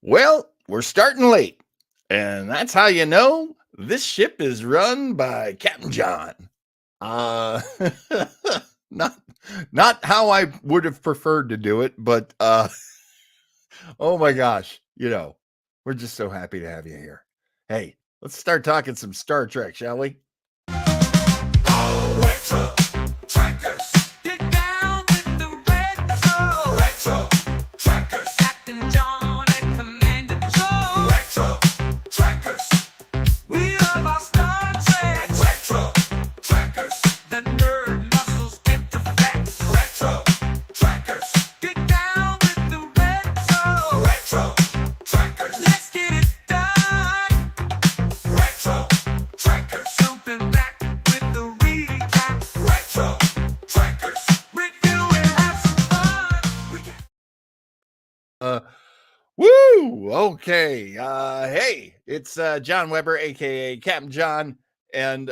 Well, we're starting late, and that's how you know this ship is run by Captain John. Uh, not not how I would have preferred to do it, but oh my gosh, we're just so happy to have you here. Hey, let's start talking some Star Trek, shall we? Retro Trackers. Get down with the retro Trackers. Capt'n John Cmdr. Retro Trackers. We love our Star Trek. Retro Trackers. The nerd muscles get to flex. Retro Trackers. Get down with the retro Trackers. Let's get it done. Retro Trackers. Something back. Woo! Okay. Hey, it's John Weber, aka Captain John, and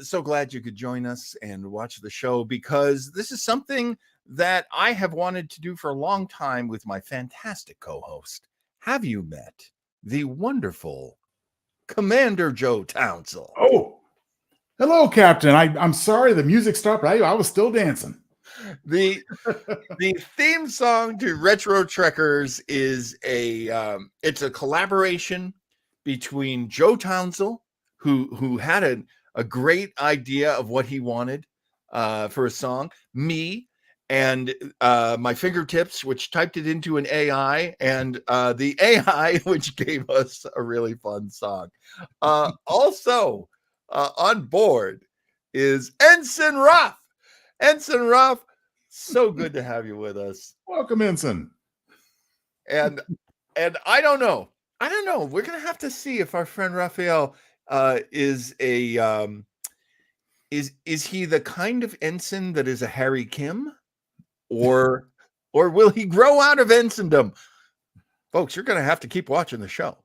so glad you could join us and watch the show because this is something that I have wanted to do for a long time with my fantastic co-host. Have you met the wonderful Commander Joe Townsel? Oh, hello, Captain. I'm sorry the music stopped. I was still dancing. The theme song to Retro Trekkers is it's a collaboration between Joe Townsel, who had a great idea of what he wanted for a song, me, and my fingertips, which typed it into an AI, and the AI, which gave us a really fun song. Also on board is Ensign Ruff. Ensign Ruff, so good to have you with us. Welcome, Ensign. And I don't know. We're gonna have to see if our friend Raphael is a is he the kind of ensign that is a Harry Kim, or will he grow out of ensigndom? Folks, you're gonna have to keep watching the show.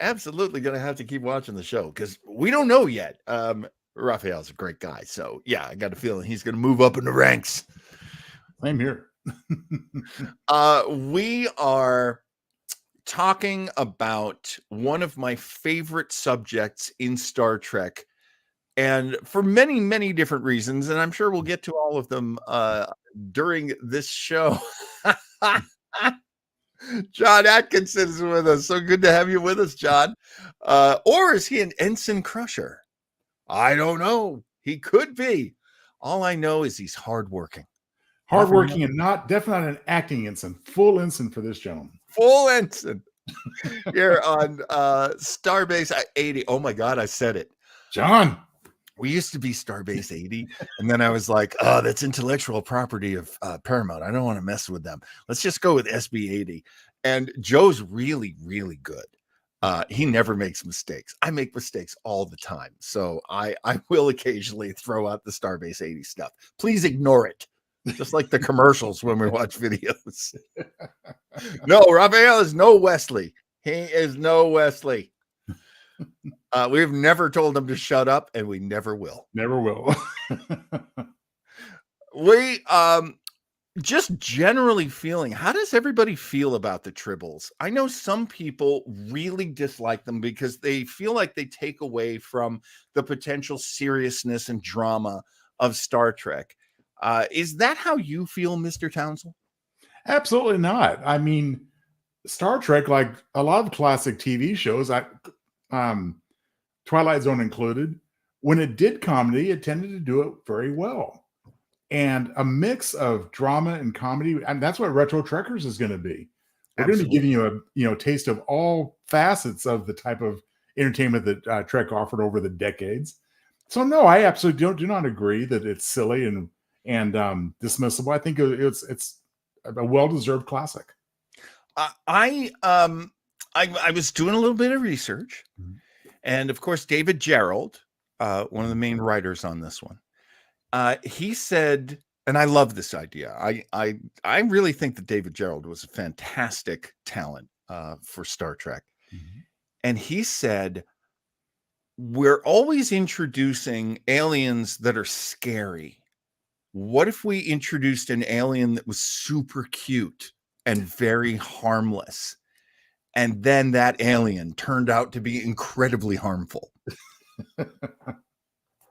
Absolutely gonna have to keep watching the show because we don't know yet. Raphael's a great guy, so yeah, I got a feeling he's going to move up in the ranks. Same here. We are talking about one of my favorite subjects in Star Trek, and for many, many different reasons, and I'm sure we'll get to all of them during this show. John Atkinson is with us. So good to have you with us, John. Or is he an ensign crusher? I don't know. He could be. All I know is he's hardworking. Hardworking and definitely not an acting ensign. Full ensign for this gentleman. Full ensign. Here on Starbase 80. Oh my God, I said it. John. We used to be Starbase 80. And then I was like, oh, that's intellectual property of Paramount. I don't want to mess with them. Let's just go with SB 80. And Joe's really, really good. He never makes mistakes. I make mistakes all the time. So I will occasionally throw out the Starbase 80 stuff. Please ignore it. Just like the commercials when we watch videos. No, Raphael is no Wesley. He is no Wesley. We've never told him to shut up, and we never will. Never will. We just generally feeling, how does everybody feel about the Tribbles? I know some people really dislike them because they feel like they take away from the potential seriousness and drama of Star Trek. Is that how you feel, Mr. Townsel? Absolutely not. I mean, Star Trek, like a lot of classic TV shows, Twilight Zone included, when it did comedy, it tended to do it very well. And a mix of drama and comedy, and that's what Retro Trekkers is going to be. We're going to be giving you a taste of all facets of the type of entertainment that Trek offered over the decades. So no, I absolutely do not agree that it's silly and dismissible. I think it's a well-deserved classic. I was doing a little bit of research, and of course, David Gerrold, one of the main writers on this one. He said, and I love this idea. I really think that David Gerrold was a fantastic talent for Star Trek. Mm-hmm. And he said, we're always introducing aliens that are scary. What if we introduced an alien that was super cute and very harmless. And then that alien turned out to be incredibly harmful.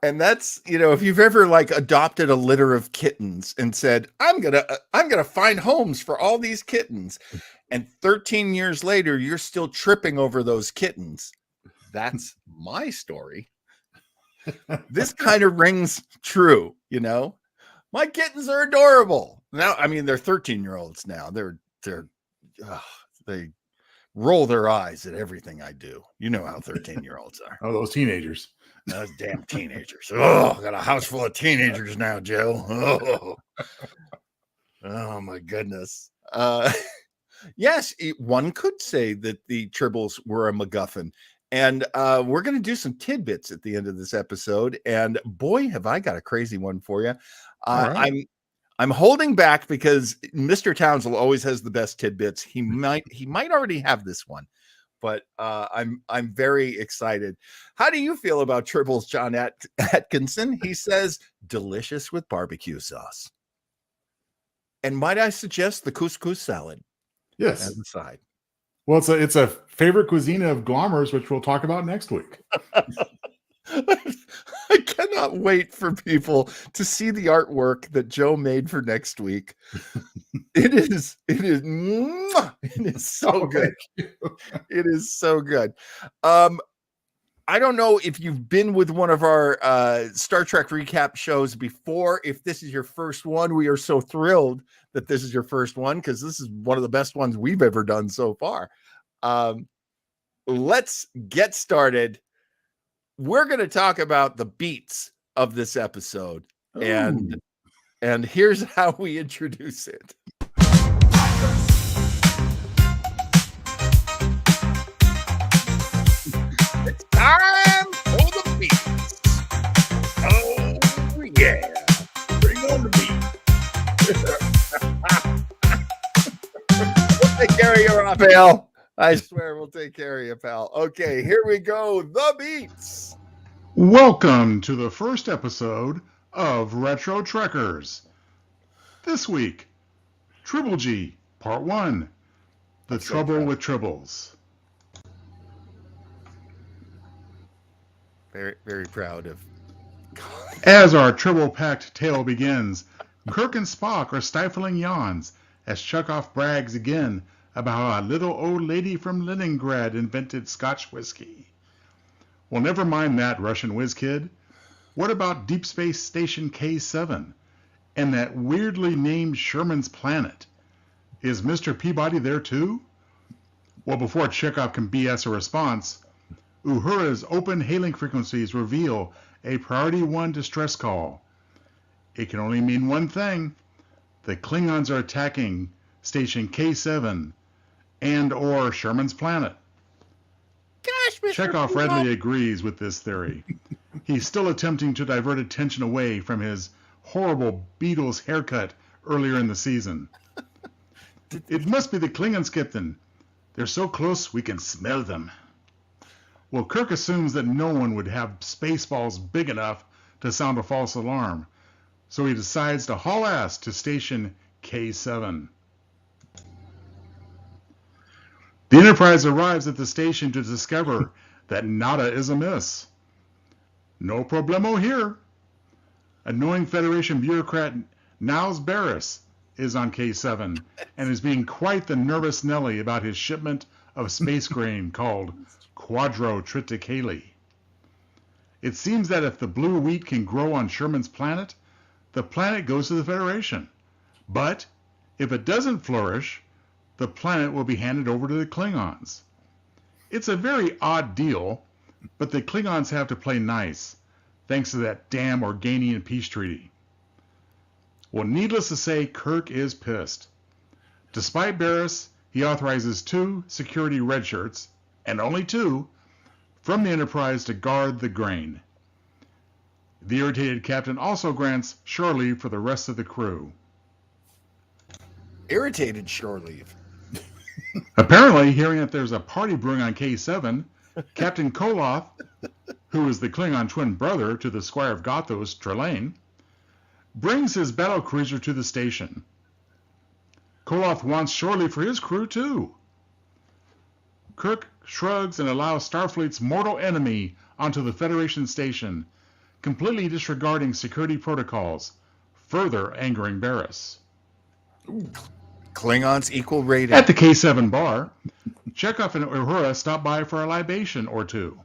And that's, if you've ever like adopted a litter of kittens and said, I'm going to find homes for all these kittens. And 13 years later, you're still tripping over those kittens. That's my story. This kind of rings true, My kittens are adorable. Now, I mean, they're 13-year-olds now. They roll their eyes at everything I do. You know how 13-year-olds are. Oh, those teenagers. Those damn teenagers. Oh, got a house full of teenagers now, Joe. Oh my goodness. Yes, one could say that the Tribbles were a MacGuffin. And we're going to do some tidbits at the end of this episode. And boy, have I got a crazy one for you. Right. I'm holding back because Mr. Townsel always has the best tidbits. He might already have this one, but I'm very excited. How do you feel about Tribbles, John Atkinson? He says delicious with barbecue sauce. And might I suggest the couscous salad? Yes, as a side. Well, it's a favorite cuisine of Glommer's, which we'll talk about next week. I cannot wait for people to see the artwork that Joe made for next week. It is so good. It is so good. I don't know if you've been with one of our Star Trek recap shows before. If this is your first one, we are so thrilled that this is your first one because this is one of the best ones we've ever done so far. Let's get started. We're going to talk about the beats of this episode. And here's how we introduce it. It's time for the beats. Oh, yeah. Bring on the beat. We'll take care of you, Raphael. I swear we'll take care of you, pal. Okay, here we go. The beats. Welcome to the first episode of Retro Trekkers. This week, Tribble-gy, Part 1, The Trouble with Tribbles. Very, very proud of. As our Tribble-packed tale begins, Kirk and Spock are stifling yawns as Chekhov brags again about how a little old lady from Leningrad invented Scotch whiskey. Well, never mind that, Russian whiz kid. What about Deep Space Station K7 and that weirdly named Sherman's Planet? Is Mr. Peabody there too? Well, before Chekhov can BS a response, Uhura's open hailing frequencies reveal a Priority 1 distress call. It can only mean one thing. The Klingons are attacking Station K7 and or Sherman's Planet. Gosh, Mr. Chekhov readily agrees with this theory. He's still attempting to divert attention away from his horrible Beatles haircut earlier in the season. It must be the Klingons, Captain. They're so close we can smell them. Well, Kirk assumes that no one would have Spaceballs big enough to sound a false alarm, so he decides to haul ass to Station K7. The Enterprise arrives at the station to discover that nada is amiss. No problemo here. A knowing Federation bureaucrat Niles Barris is on K7 and is being quite the nervous Nelly about his shipment of space grain called Quadro Triticale. It seems that if the blue wheat can grow on Sherman's Planet, the planet goes to the Federation. But if it doesn't flourish, the planet will be handed over to the Klingons. It's a very odd deal, but the Klingons have to play nice, thanks to that damn Organian peace treaty. Well, needless to say, Kirk is pissed. Despite Barris, he authorizes 2 security redshirts, and only 2, from the Enterprise to guard the grain. The irritated captain also grants shore leave for the rest of the crew. Irritated shore leave. Apparently, hearing that there's a party brewing on K7, Captain Koloth, who is the Klingon twin brother to the Squire of Gothos, Trelane, brings his battlecruiser to the station. Koloth wants shortly for his crew, too. Kirk shrugs and allows Starfleet's mortal enemy onto the Federation station, completely disregarding security protocols, further angering Barris. Klingons equal rating. At the K7 bar, Chekhov and Uhura stop by for a libation or two.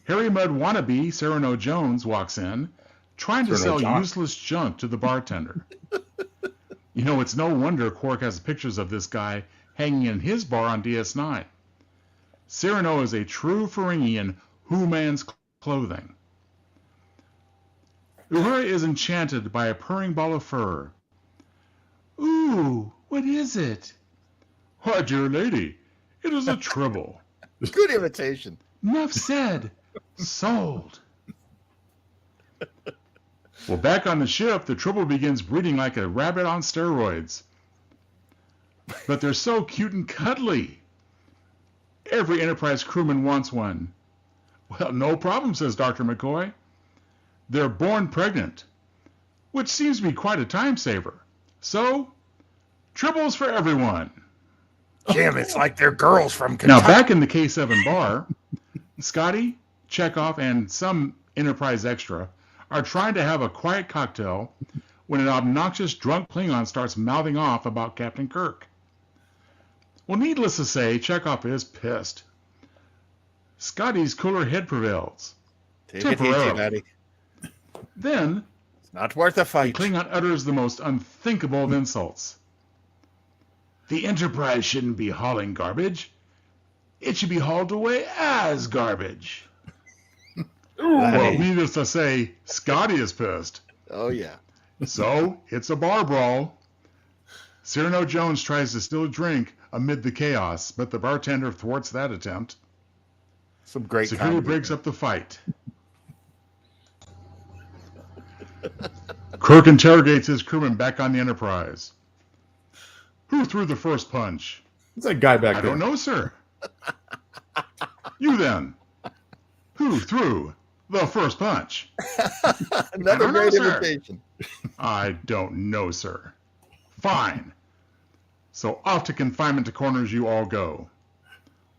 Harry Mudd wannabe Cyrano Jones walks in, trying to sell useless junk to the bartender. You know, it's no wonder Quark has pictures of this guy hanging in his bar on DS9. Cyrano is a true Ferengian Who-man's clothing. Uhura is enchanted by a purring ball of fur. Ooh, what is it? Why, dear lady, it is a Tribble. Good imitation. Enough said. Sold. Well, back on the ship, the Tribble begins breeding like a rabbit on steroids. But they're so cute and cuddly. Every Enterprise crewman wants one. Well, no problem, says Dr. McCoy. They're born pregnant, which seems to be quite a time saver. So, Tribbles for everyone. Jim, it's like they're girls from Kentucky. Now, back in the K7 bar, Scotty, Chekhov, and some Enterprise extra are trying to have a quiet cocktail when an obnoxious drunk Klingon starts mouthing off about Captain Kirk. Well, needless to say, Chekhov is pissed. Scotty's cooler head prevails. Take it easy, buddy. Then, It's not worth a the fight. Klingon utters the most unthinkable of insults. The Enterprise shouldn't be hauling garbage. It should be hauled away as garbage. Well, needless to say, Scotty is pissed. Oh, yeah. So, it's a bar brawl. Cyrano Jones tries to steal a drink amid the chaos, but the bartender thwarts that attempt. Some great Security comedy. breaks up the fight. Kirk interrogates his crewman back on the Enterprise. Who threw the first punch? It's that guy back I there. don't know, sir. You then. Who threw the first punch? Another I don't know, great sir. imitation. I don't know, sir. Fine. So off to confinement to corners you all go.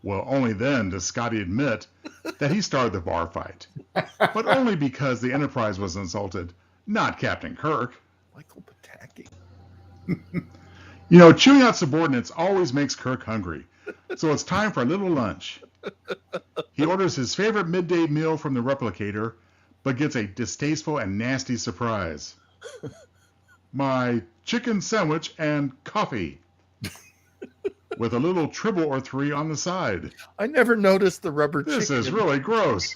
Well, only then does Scotty admit that he started the bar fight. But only because the Enterprise was insulted, not Captain Kirk. Michael Pataki. You know, chewing out subordinates always makes Kirk hungry. So it's time for a little lunch. He orders his favorite midday meal from the replicator, but gets a distasteful and nasty surprise. My chicken sandwich and coffee. With a little Tribble or three on the side. I never noticed the rubber This chicken. is really gross.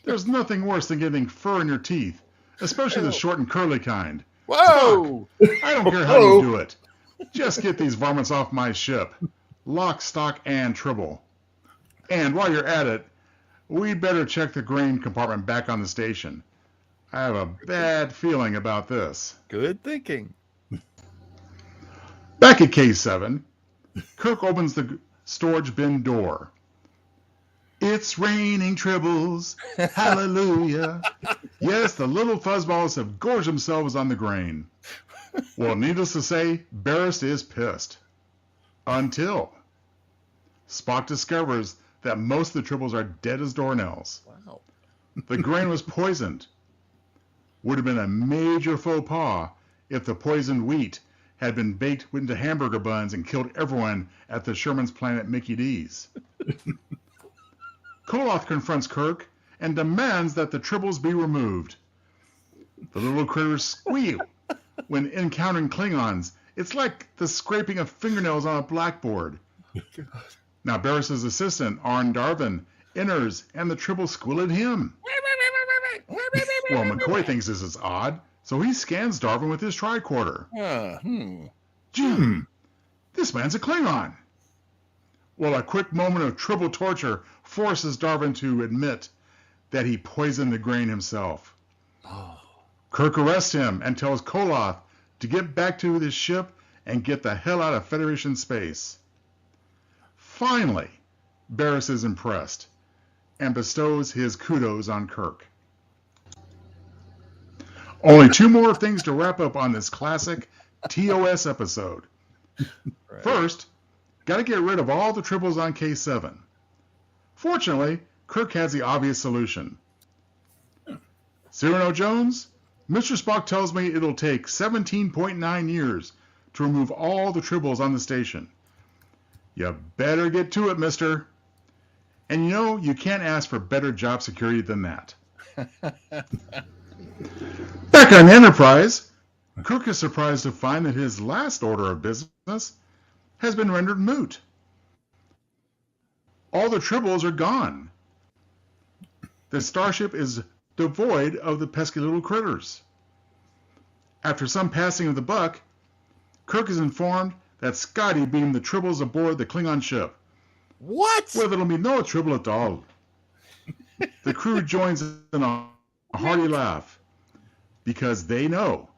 There's nothing worse than getting fur in your teeth, especially the short and curly kind. Whoa! I don't care how you do it. Just get these varmints off my ship. Lock, stock, and Tribble. And while you're at it, we better check the grain compartment back on the station. I have a bad feeling about this. Good thinking. Back at K7, Kirk opens the storage bin door. It's raining Tribbles. Hallelujah. Yes, the little fuzzballs have gorged themselves on the grain. Well, needless to say, Barris is pissed. Until Spock discovers that most of the Tribbles are dead as doornails. Wow. The grain was poisoned. Would have been a major faux pas if the poisoned wheat had been baked into hamburger buns and killed everyone at the Sherman's planet Mickey D's. Koloth confronts Kirk and demands that the Tribbles be removed. The little critters squeal when encountering Klingons. It's like the scraping of fingernails on a blackboard. Now Barris's assistant, Arn Darvin, enters and the Tribbles squeal at him. Well, McCoy thinks this is odd, so he scans Darvin with his tricorder. Jim, this man's a Klingon. Well, a quick moment of Tribble torture forces Darvin to admit that he poisoned the grain himself. Kirk arrests him and tells Koloth to get back to his ship and get the hell out of Federation space. Finally, Barris is impressed and bestows his kudos on Kirk. Only two more things to wrap up on this classic TOS episode. Right. First, got to get rid of all the tribbles on K7. Fortunately, Kirk has the obvious solution. Cyrano Jones, Mr. Spock tells me it'll take 17.9 years to remove all the tribbles on the station. You better get to it, mister. And you can't ask for better job security than that. Back on Enterprise, Kirk is surprised to find that his last order of business has been rendered moot. All the tribbles are gone. The starship is devoid of the pesky little critters. After some passing of the buck, Kirk is informed that Scotty beamed the tribbles aboard the Klingon ship. What? Well, there'll be no trouble at all. The crew joins in a hearty laugh because they know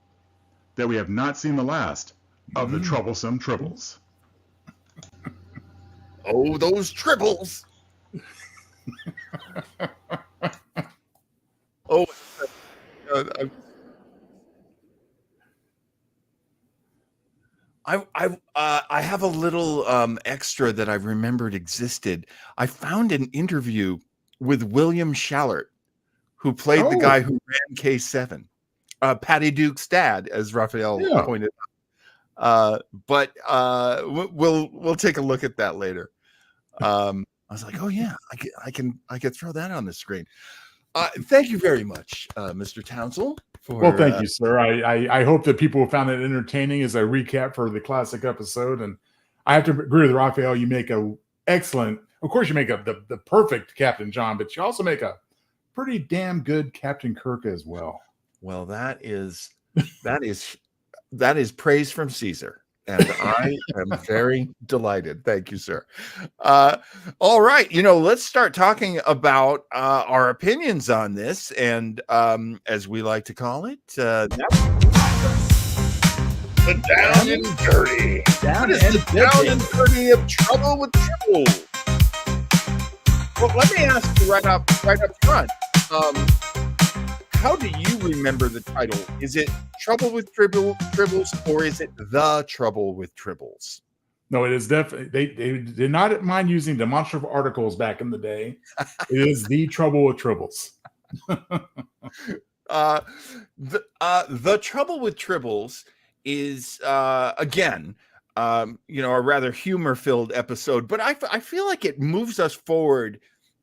that we have not seen the last of the troublesome tribbles. Oh, those tribbles. Oh, I have a little extra that I remembered existed. I found an interview with William Shallert, who played the guy who ran K7, Patty Duke's dad, as Raphael pointed out. But we'll take a look at that later. I was like, oh yeah, I can throw that on the screen. Thank you very much, Mr. Townsel. Well, thank you, sir. I hope that people found it entertaining as a recap for the classic episode. And I have to agree with Raphael. You make a excellent, of course, you make the perfect Captain John, but you also make a pretty damn good Captain Kirk as well. Well, that is praise from Caesar. And I am very delighted. Thank you, sir. All right. Let's start talking about our opinions on this. And as we like to call it, the down and dirty. Down and dirty of Trouble with Tribbles. Well, let me ask you right up front. How do you remember the title? Is it Trouble with Tribbles, or is it The Trouble with Tribbles? No, it is definitely. They did not mind using demonstrative articles back in the day. It is The Trouble with Tribbles. The Trouble with Tribbles is again, a rather humor-filled episode, but I feel like it moves us forward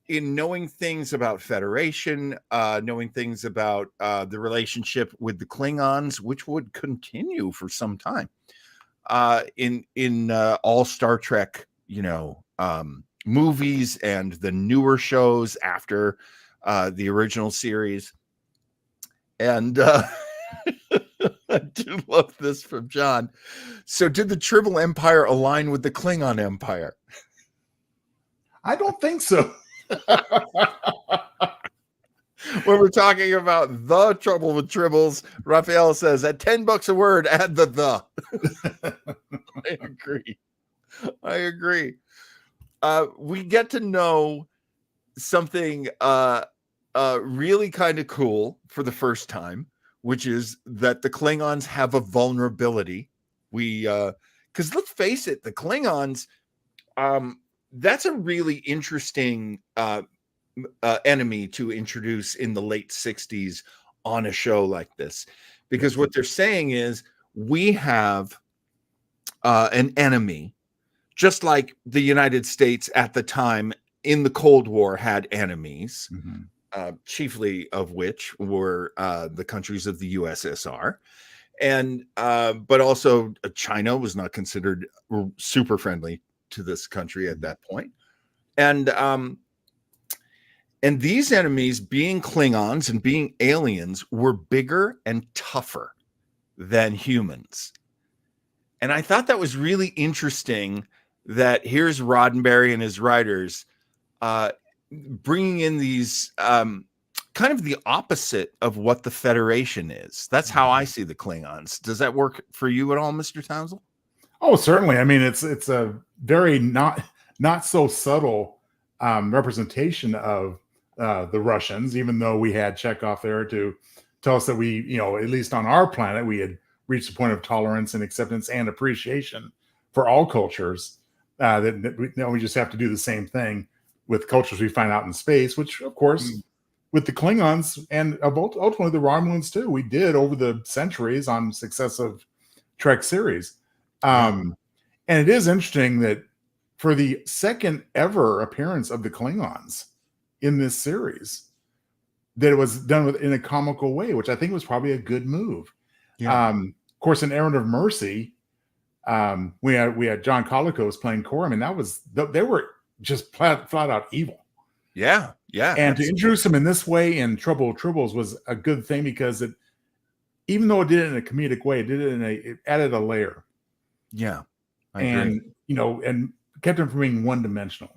in knowing things about Federation, knowing things about the relationship with the Klingons, which would continue for some time in all Star Trek, movies and the newer shows after the original series. And I do love this from John. So did the Tribble Empire align with the Klingon Empire? I don't think so. When we're talking about the Trouble with Tribbles, Raphael says at $10 a word, add the. I agree. We get to know something really kind of cool for the first time, which is that the Klingons have a vulnerability. Because let's face it, the Klingons, that's a really interesting enemy to introduce in the late 60s on a show like this, because what they're saying is we have an enemy, just like the United States at the time in the Cold War had enemies, chiefly of which were the countries of the USSR. And but also China was not considered super friendly to this country at that point. And these enemies, being Klingons and being aliens, were bigger and tougher than humans. And I thought that was really interesting that here's Roddenberry and his writers bringing in these kind of the opposite of what the Federation is. That's how I see the Klingons. Does that work for you at all, Mr. Townsel? Oh, certainly. I mean, it's a very not so subtle representation of the Russians, even though we had Chekhov there to tell us that we, at least on our planet, we had reached a point of tolerance and acceptance and appreciation for all cultures. That we just have to do the same thing with cultures we find out in space, which of course with the Klingons and ultimately the Romulans too, we did over the centuries on successive Trek series. And it is interesting that for the second ever appearance of the Klingons in this series, that it was done in a comical way, which I think was probably a good move. Of course, in Errand of Mercy, we had John Colicos playing Kor. I mean, they were just flat out evil. Yeah. And to introduce him in this way in Tribbles was a good thing because even though it did it in a comedic way, it added a layer. Yeah, I agree. And kept him from being one-dimensional.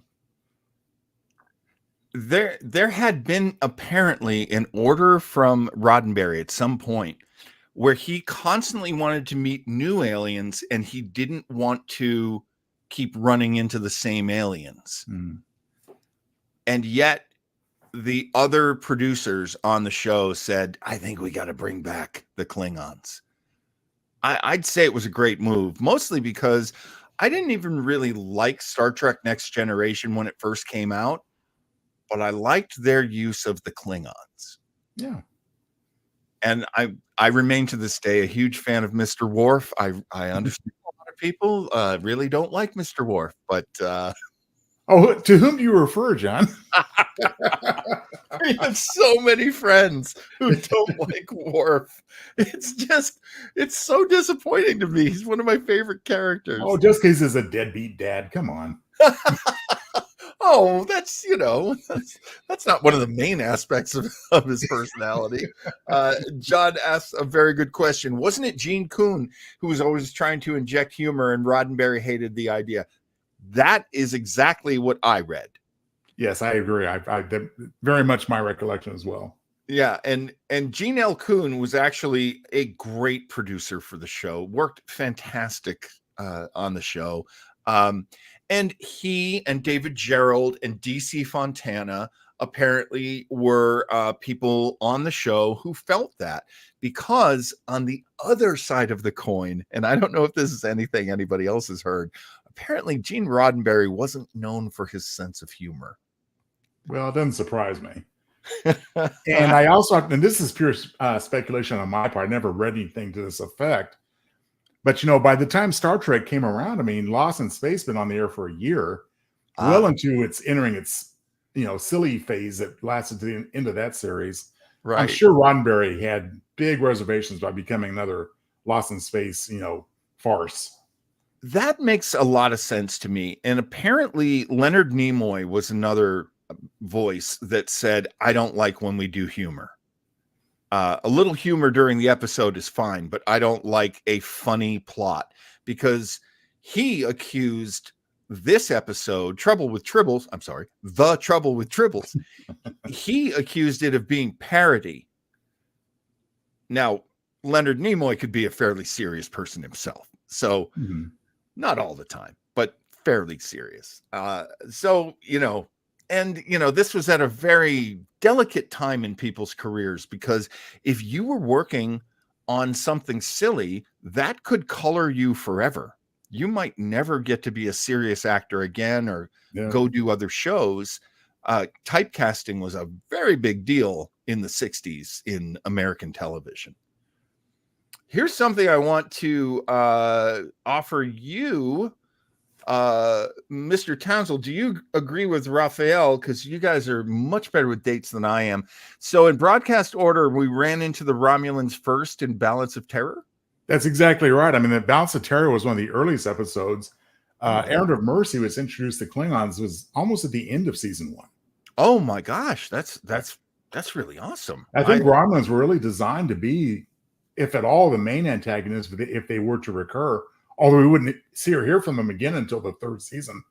There had been apparently an order from Roddenberry at some point where he constantly wanted to meet new aliens and he didn't want to keep running into the same aliens. And yet the other producers on the show said, I think we got to bring back the Klingons. I'd say it was a great move, mostly because I didn't even really like Star Trek Next Generation when it first came out, but I liked their use of the Klingons. Yeah. And I remain to this day a huge fan of Mr. Worf. I understand a lot of people really don't like Mr. Worf, but to whom do you refer, John? I have so many friends who don't like Worf. It's so disappointing to me. He's one of my favorite characters. Oh, just because he's a deadbeat dad. Come on. Oh, that's not one of the main aspects of his personality. John asks a very good question. Wasn't it Gene Kuhn who was always trying to inject humor and Roddenberry hated the idea? That is exactly what I read. Yes, I agree. I very much my recollection as well. Yeah, and Gene L. Kuhn was actually a great producer for the show. Worked fantastic on the show. And he and David Gerald and DC Fontana apparently were people on the show who felt that, because on the other side of the coin, and I don't know if this is anything anybody else has heard, apparently Gene Roddenberry wasn't known for his sense of humor. Well, it doesn't surprise me. And I also, and this is pure speculation on my part, I never read anything to this effect. But, by the time Star Trek came around, I mean, Lost in Space been on the air for a year, well into entering its, silly phase that lasted to the end of that series. Right. I'm sure Roddenberry had big reservations by becoming another Lost in Space, farce. That makes a lot of sense to me. And apparently Leonard Nimoy was another voice that said, I don't like when we do humor. A little humor during the episode is fine, but I don't like a funny plot, because he accused this episode, The Trouble with Tribbles, he accused it of being parody. Now, Leonard Nimoy could be a fairly serious person himself. So not all the time, but fairly serious. This was at a very delicate time in people's careers, because if you were working on something silly, that could color you forever. You might never get to be a serious actor again or go do other shows. Typecasting was a very big deal in the 60s in American television. Here's something I want to offer you, Mr. Townsel. Do you agree with Raphael? Because you guys are much better with dates than I am. So in broadcast order, we ran into the Romulans first in Balance of Terror. That's exactly right. I mean, the Balance of Terror was one of the earliest episodes. Errand of Mercy, which introduced the Klingons, was almost at the end of season 1. Oh my gosh, that's really awesome. I think Romulans were really designed to be, if at all, the main antagonists if they were to recur. Although we wouldn't see or hear from them again until the 3rd season.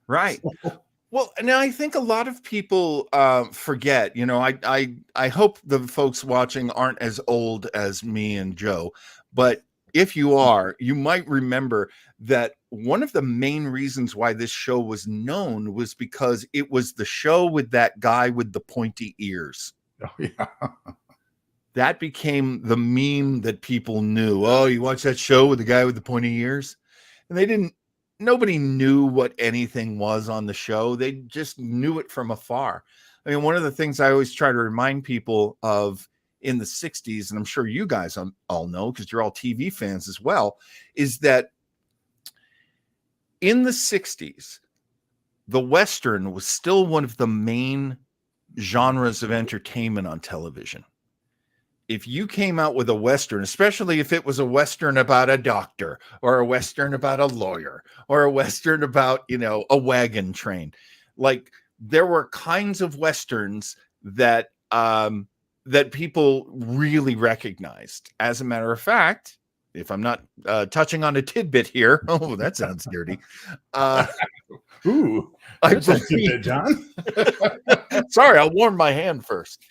Right. So. Well, now I think a lot of people forget, I hope the folks watching aren't as old as me and Joe, but if you are, you might remember that one of the main reasons why this show was known was because it was the show with that guy with the pointy ears. Oh, yeah. That became the meme that people knew. Oh, you watch that show with the guy with the pointy ears? And they didn't nobody knew what anything was on the show. They just knew it from afar. I mean, one of the things I always try to remind people of in the 60s, and I'm sure you guys all know because you're all TV fans as well, is that in the 60s, the Western was still one of the main genres of entertainment on television. If you came out with a Western, especially if it was a Western about a doctor or a Western about a lawyer or a Western about, a wagon train, like there were kinds of Westerns that that people really recognized. As a matter of fact, if I'm not touching on a tidbit here, oh, that sounds dirty. Ooh, I that's a tidbit, John. Sorry, I'll warm my hand first.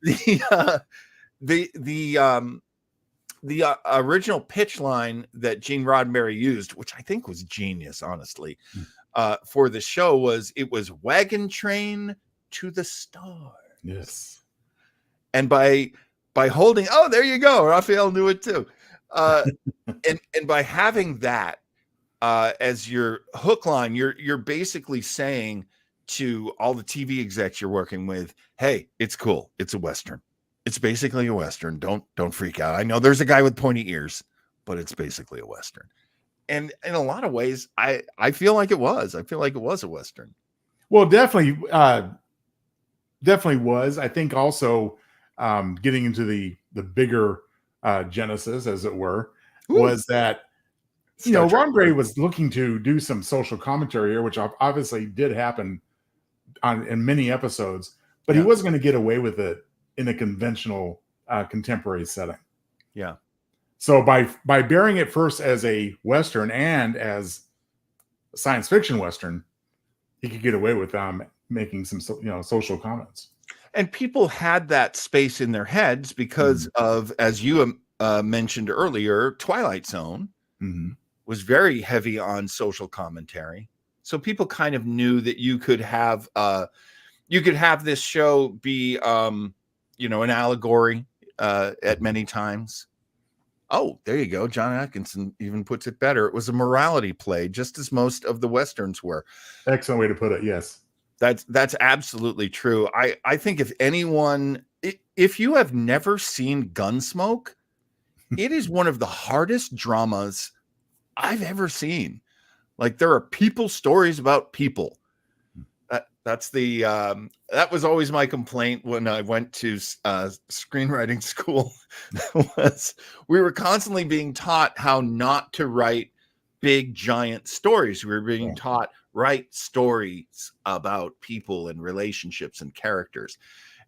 The original pitch line that Gene Roddenberry used, which I think was genius, honestly, for the show was wagon train to the stars. Yes. And by holding, oh, there you go. Raphael knew it too. And by having that as your hook line, you're basically saying to all the TV execs you're working with, hey, it's cool. It's a Western. It's basically a Western. Don't freak out. I know there's a guy with pointy ears, but it's basically a Western. And in a lot of ways, I feel like it was. I feel like it was a Western. Well, definitely was. I think also getting into the bigger genesis, as it were, was that Roddenberry was looking to do some social commentary here, which obviously did happen in many episodes, but he wasn't going to get away with it in a conventional contemporary setting. Yeah. So by bearing it first as a Western and as a science fiction Western, he could get away with making some social comments. And people had that space in their heads because of, as you mentioned earlier, Twilight Zone was very heavy on social commentary. So people kind of knew that you could have this show be an allegory at many times. Oh, there you go. John Atkinson even puts it better. It was a morality play, just as most of the Westerns were. Excellent way to put it. Yes. That's absolutely true. I think if you have never seen Gunsmoke, it is one of the hardest dramas I've ever seen. Like, there are people stories about people. That was always my complaint when I went to screenwriting school. Was we were constantly being taught how not to write big giant stories. We were being taught write stories about people and relationships and characters,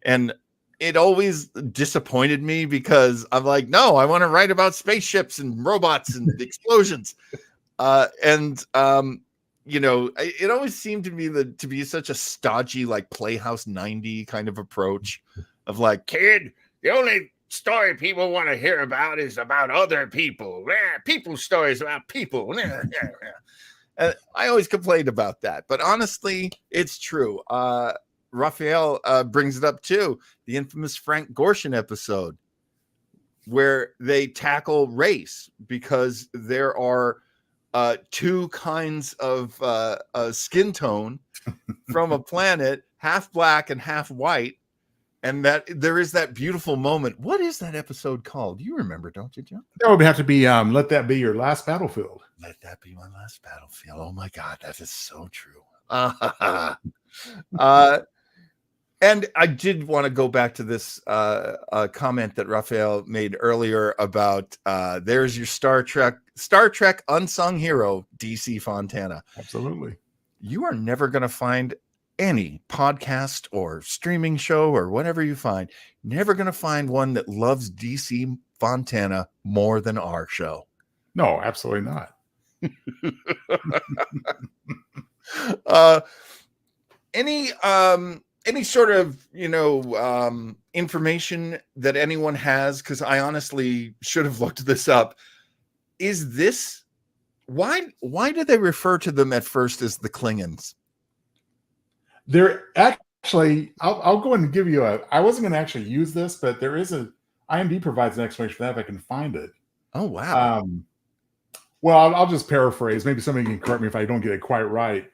and it always disappointed me because I'm like, no, I want to write about spaceships and robots and explosions. It always seemed to me to be such a stodgy, like Playhouse 90 kind of approach of like, kid, the only story people want to hear about is about other people. People's stories about people. I always complained about that, but honestly, it's true. Raphael brings it up too. The infamous Frank Gorshin episode where they tackle race because there are two kinds of skin tone from a planet, half black and half white. And that there is that beautiful moment. What is that episode called? You remember, don't you, John? That would have to be Let That Be Your Last Battlefield. Let that be my last battlefield. Oh my God, that is so true. And I did want to go back to this comment that Raphael made earlier about there's your Star Trek unsung hero, DC Fontana. Absolutely. You are never going to find any podcast or streaming show or whatever you find, never going to find one that loves DC Fontana more than our show. No, absolutely not. Any sort of information that anyone has, because I honestly should have looked this up, is this why did they refer to them at first as the Klingons? They're actually, I'll go and give you I wasn't going to actually use this, but there is IMDb provides an explanation for that if I can find it. Oh, wow. Well, I'll just paraphrase. Maybe somebody can correct me if I don't get it quite right.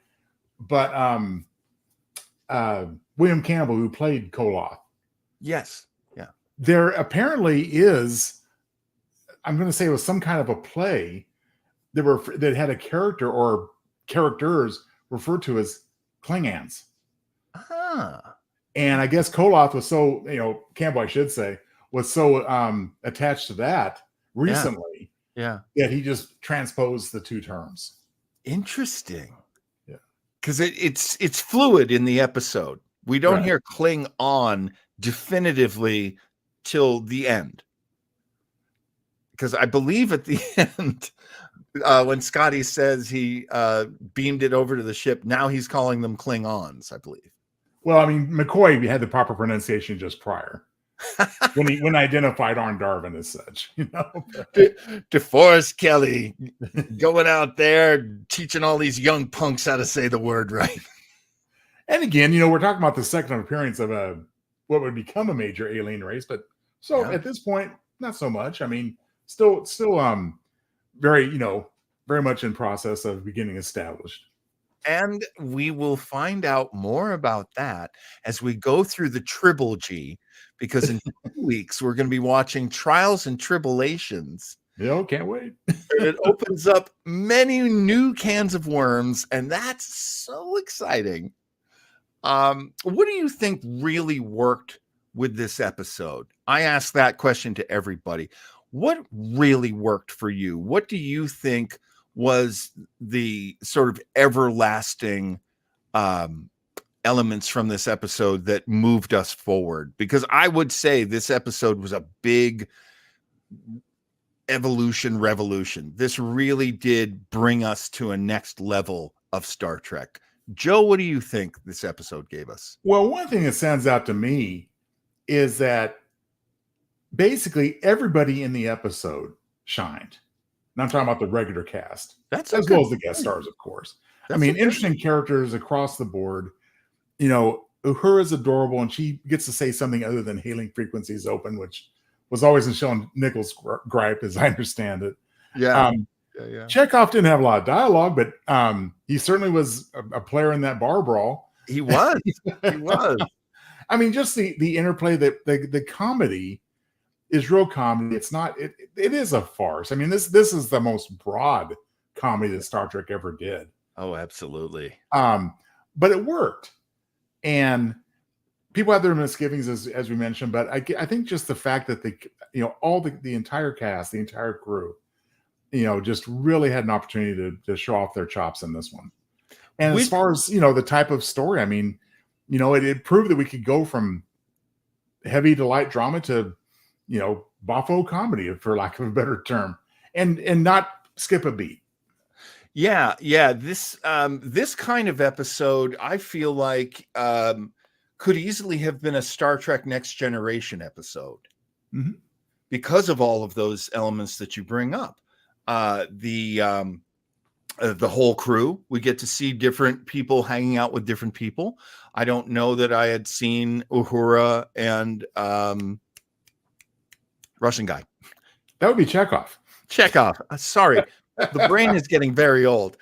But William Campbell, who played Koloth, Yes. Yeah. there apparently is, I'm going to say it was some kind of a play that had a character or characters referred to as Klingons. Ah. And I guess Koloth was so, Campbell, I should say, was so attached to that recently Yeah. that he just transposed the two terms. Interesting. Yeah. Because it's fluid in the episode. We don't Right. hear cling on definitively till the end. Because I believe at the end, when Scotty says he beamed it over to the ship, now he's calling them Klingons, I believe. Well, I mean, McCoy had the proper pronunciation just prior when I identified Arn Darvin as such, DeForest Kelly going out there teaching all these young punks how to say the word right. And again, we're talking about the second appearance of what would become a major alien race, but at this point, not so much. I mean, still very, very much in process of getting established. And we will find out more about that as we go through the Tribble-gy, because in 2 weeks we're going to be watching Trials and Tribulations. Can't wait. It opens up many new cans of worms, and that's so exciting. What do you think really worked with this episode? I ask that question to everybody. What really worked for you? What do you think was the sort of everlasting elements from this episode that moved us forward? Because I would say this episode was a big revolution. This really did bring us to a next level of Star Trek. Joe, what do you think this episode gave us? Well, one thing that stands out to me is that basically everybody in the episode shined. And I'm talking about the regular cast. That's as well as the guest stars, of course. Interesting characters across the board. Uhura's adorable, and she gets to say something other than hailing frequencies open, which was always in Sean Nichols' gripe, as I understand it. Yeah. Chekhov didn't have a lot of dialogue, but he certainly was a player in that bar brawl. He was. He was. I mean, just the interplay, the comedy is real comedy. It's not. It is a farce. I mean, this is the most broad comedy that Star Trek ever did. Oh, absolutely. But it worked, and people have their misgivings, as we mentioned. But I think just the fact that all the entire cast, the entire crew, just really had an opportunity to show off their chops in this one. And as far as the type of story, I mean, it proved that we could go from heavy to light drama to boffo comedy, for lack of a better term, and not skip a beat. Yeah. This kind of episode, I feel like, could easily have been a Star Trek Next Generation episode, because of all of those elements that you bring up. The whole crew, we get to see different people hanging out with different people. I don't know that I had seen Uhura and Russian guy. That would be Chekhov. Sorry, the brain is getting very old.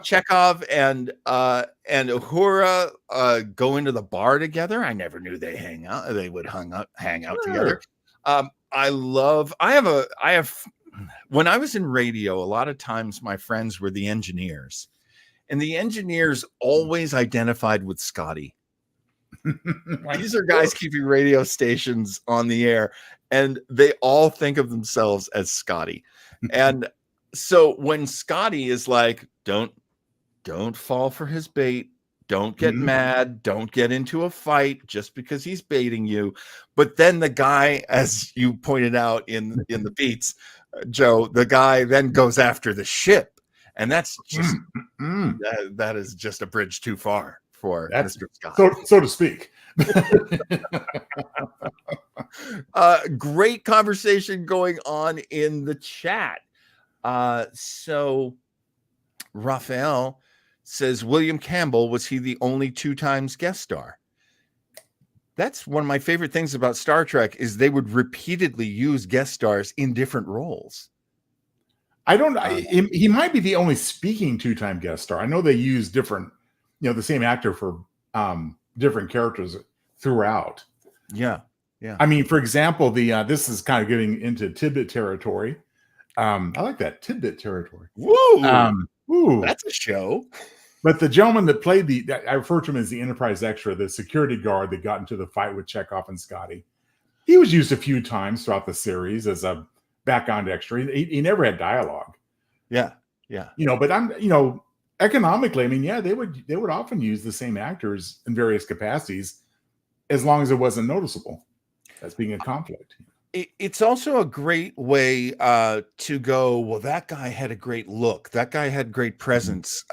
Chekhov and Uhura go into the bar together. I never knew they hang out. They would hang out together. When I was in radio, a lot of times my friends were the engineers, and the engineers always identified with Scotty. These are guys keeping radio stations on the air, and they all think of themselves as Scotty. And so when Scotty is like, don't fall for his bait, don't get mad, don't get into a fight just because he's baiting you. But then the guy, as you pointed out in the beats, Joe, the guy then goes after the ship, and that's just that is just a bridge too far for Mr. Scott, so to speak. Great conversation going on in the chat. So Raphael says, William Campbell, was he the only 2 times guest star? That's one of my favorite things about Star Trek, is they would repeatedly use guest stars in different roles. I don't. He might be the only speaking two-time guest star. I know they use different, the same actor for different characters throughout. Yeah, yeah. I mean, for example, this is kind of getting into tidbit territory. I like that tidbit territory. Woo! Ooh. That's a show. But the gentleman that played I refer to him as the Enterprise extra, the security guard that got into the fight with Chekhov and Scotty. He was used a few times throughout the series as a background extra. He never had dialogue. Yeah, yeah. But economically, I mean, yeah, they would often use the same actors in various capacities as long as it wasn't noticeable as being a conflict. It's also a great way to go, well, that guy had a great look. That guy had great presence.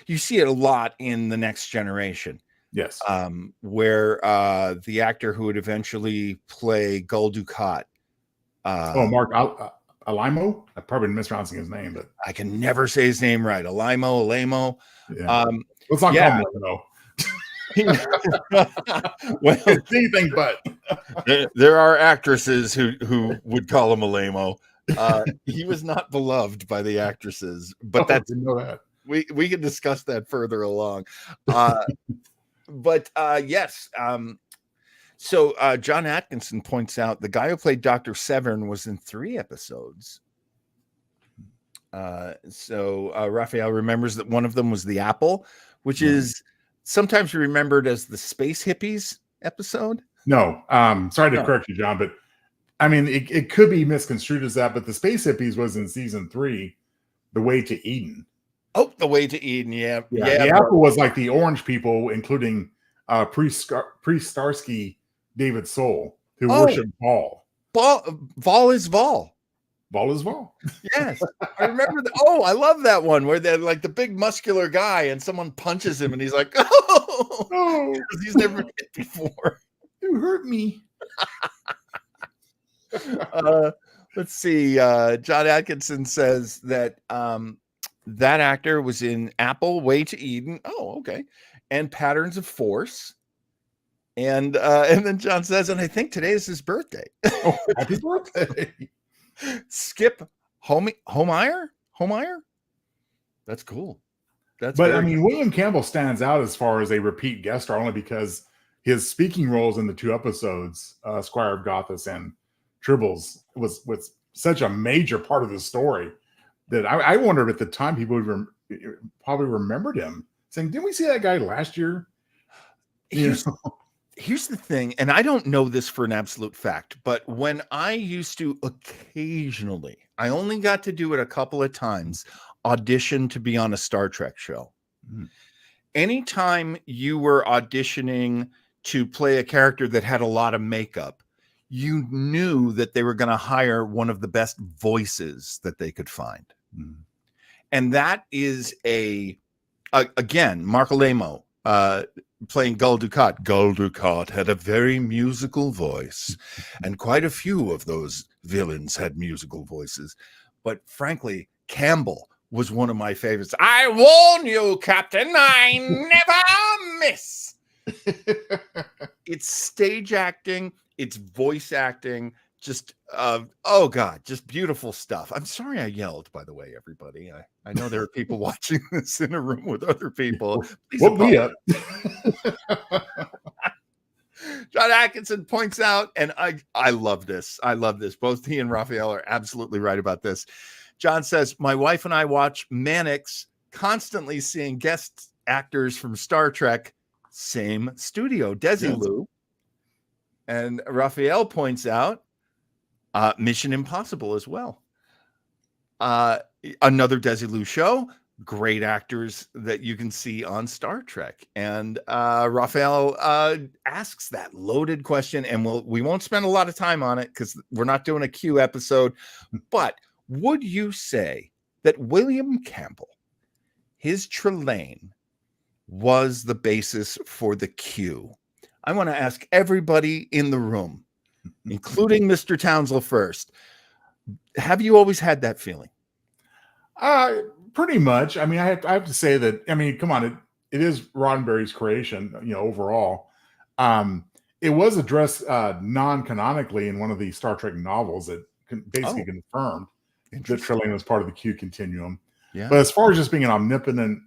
You see it a lot in The Next Generation. Yes. Where the actor who would eventually play Gul Dukat. Mark Alimo? I'm probably mispronouncing his name, but I can never say his name right. Alimo. Yeah. Let's not call him though. Well, anything but. There are actresses who would call him a lame-o. He was not beloved by the actresses, but I didn't know that. We can discuss that further along. But yes. So John Atkinson points out the guy who played Dr. Severn was in 3 episodes. Raphael remembers that one of them was the Apple, which is sometimes remembered as the Space Hippies episode. No, sorry to correct you, John, but I mean, it could be misconstrued as that, but the Space Hippies was in season 3, The Way to Eden. Oh, The Way to Eden, yeah. The Apple was like the orange people, including pre-Starsky David Soul, who worship Vol. Vol is Vol. Vol is Vol. Yes. I remember I love that one where they're like the big muscular guy and someone punches him and he's like, oh, because he's never hit before. You hurt me. Let's see. John Atkinson says that that actor was in Apple, Way to Eden. Oh, okay. And Patterns of Force. And then John says, and I think today is his birthday. Oh, happy birthday. Skip Homeyer? That's cool. But I mean, William Campbell stands out as far as a repeat guest star only because his speaking roles in the 2 episodes, Squire of Gothas and Tribbles, was such a major part of the story that I wondered at the time people would probably remembered him saying, didn't we see that guy last year? Here's the thing, and I don't know this for an absolute fact, but when I used to occasionally, I only got to do it a couple of times, audition to be on a Star Trek show. Anytime you were auditioning to play a character that had a lot of makeup, you knew that they were going to hire one of the best voices that they could find. And that is again, Mark Alemo, playing Gul Dukat. Gul Dukat had a very musical voice, and quite a few of those villains had musical voices. But frankly, Campbell was one of my favorites. I warn you, Captain, I never miss. It's stage acting, it's voice acting, just just beautiful stuff. I'm sorry I yelled, by the way, everybody. I know there are people watching this in a room with other people. Woke me up. John Atkinson points out, and I love this. I love this. Both he and Raphael are absolutely right about this. John says, my wife and I watch Mannix, constantly seeing guest actors from Star Trek, same studio, Desilu. And Raphael points out, Mission Impossible as well. Another Desilu show, great actors that you can see on Star Trek. And Raphael asks that loaded question, and we won't spend a lot of time on it because we're not doing a Q episode. But would you say that William Campbell, his Trelane, was the basis for the Q? I want to ask everybody in the room, including Mr. Townsel first. Have you always had that feeling? Pretty much. I mean, I have to say that, I mean, come on, it is Roddenberry's creation, overall. It was addressed non-canonically in one of the Star Trek novels that basically confirmed that Trillian was part of the Q continuum. Yeah. But as far as just being an omnipotent,